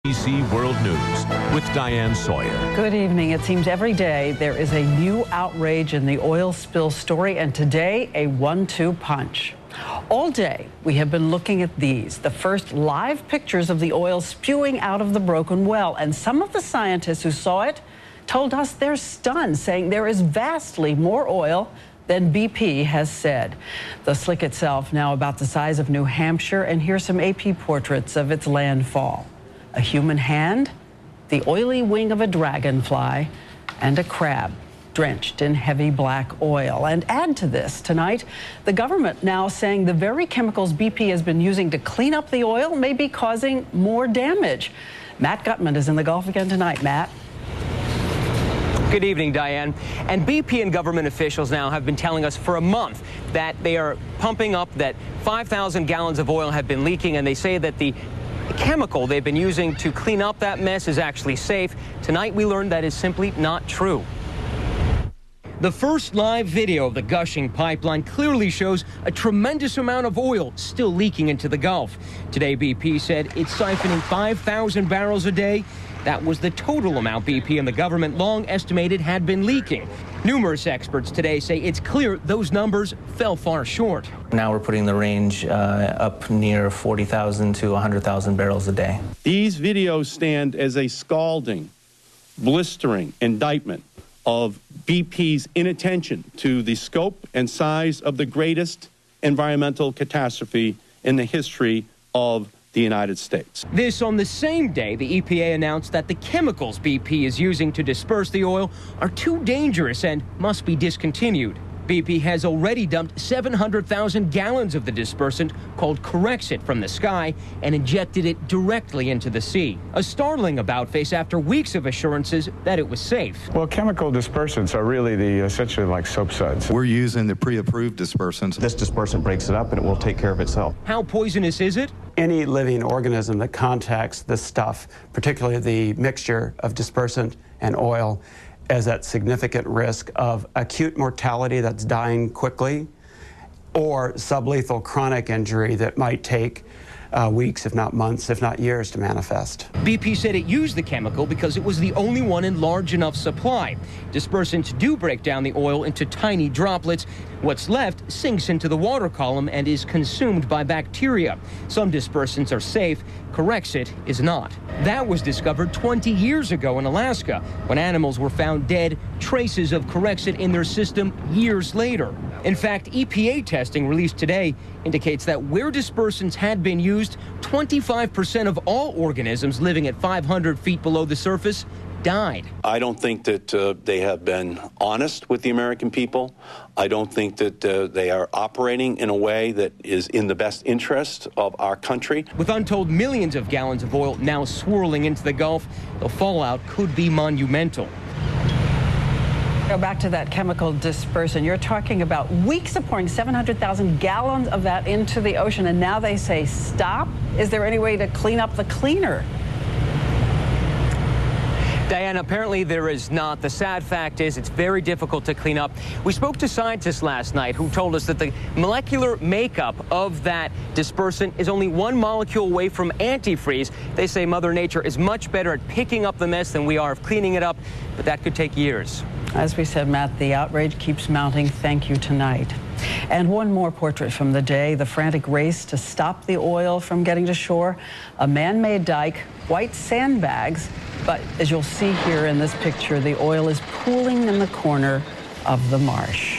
ABC World News with Diane Sawyer. Good evening. It seems every day there is a new outrage in the oil spill story, and today a 1-2 punch. All day we have been looking at these, the first live pictures of the oil spewing out of the broken well, and some of the scientists who saw it told us they're stunned, saying there is vastly more oil than BP has said. The slick itself now about the size of New Hampshire, and here's some AP portraits of its landfall. A human hand, the oily wing of a dragonfly, and a crab drenched in heavy black oil. And add to this, tonight, the government now saying the very chemicals BP has been using to clean up the oil may be causing more damage. Matt Gutman is in the Gulf again tonight. Matt. Good evening, Diane. And BP and government officials now have been telling us for a month that they are pumping up, that 5,000 gallons of oil have been leaking, and they say that the chemical they've been using to clean up that mess is actually safe. Tonight we learned that is simply not true. The first live video of the gushing pipeline clearly shows a tremendous amount of oil still leaking into the Gulf. Today, BP said it's siphoning 5,000 barrels a day. That was the total amount BP and the government long estimated had been leaking. Numerous experts today say it's clear those numbers fell far short. Now we're putting the range up near 40,000 to 100,000 barrels a day. These videos stand as a scalding, blistering indictment of BP's inattention to the scope and size of the greatest environmental catastrophe in the history of the United States. This on the same day the EPA announced that the chemicals BP is using to disperse the oil are too dangerous and must be discontinued. BP has already dumped 700,000 gallons of the dispersant called Corexit from the sky and injected it directly into the sea. A startling about-face after weeks of assurances that it was safe. Well, chemical dispersants are really essentially like soap suds. We're using the pre-approved dispersants. This dispersant breaks it up and it will take care of itself. How poisonous is it? Any living organism that contacts this stuff, particularly the mixture of dispersant and oil, is at significant risk of acute mortality that's dying quickly, or sublethal chronic injury that might take weeks, if not months, if not years to manifest. BP said it used the chemical because it was the only one in large enough supply. Dispersants do break down the oil into tiny droplets. What's left sinks into the water column and is consumed by bacteria. Some dispersants are safe. Corexit is not. That was discovered 20 years ago in Alaska when animals were found dead, traces of Corexit in their system years later. In fact, EPA testing released today indicates that where dispersants had been used, 25% of all organisms living at 500 feet below the surface died. I don't think that they have been honest with the American people. I don't think that they are operating in a way that is in the best interest of our country. With untold millions of gallons of oil now swirling into the Gulf, the fallout could be monumental. Go back to that chemical dispersant. You're talking about weeks of pouring 700,000 gallons of that into the ocean, and now they say stop? Is there any way to clean up the cleaner? Diana, apparently there is not. The sad fact is it's very difficult to clean up. We spoke to scientists last night who told us that the molecular makeup of that dispersant is only one molecule away from antifreeze. They say Mother Nature is much better at picking up the mess than we are of cleaning it up, but that could take years. As we said, Matt, the outrage keeps mounting. Thank you tonight. And one more portrait from the day, the frantic race to stop the oil from getting to shore. A man-made dike, white sandbags, but as you'll see here in this picture, the oil is pooling in the corner of the marsh.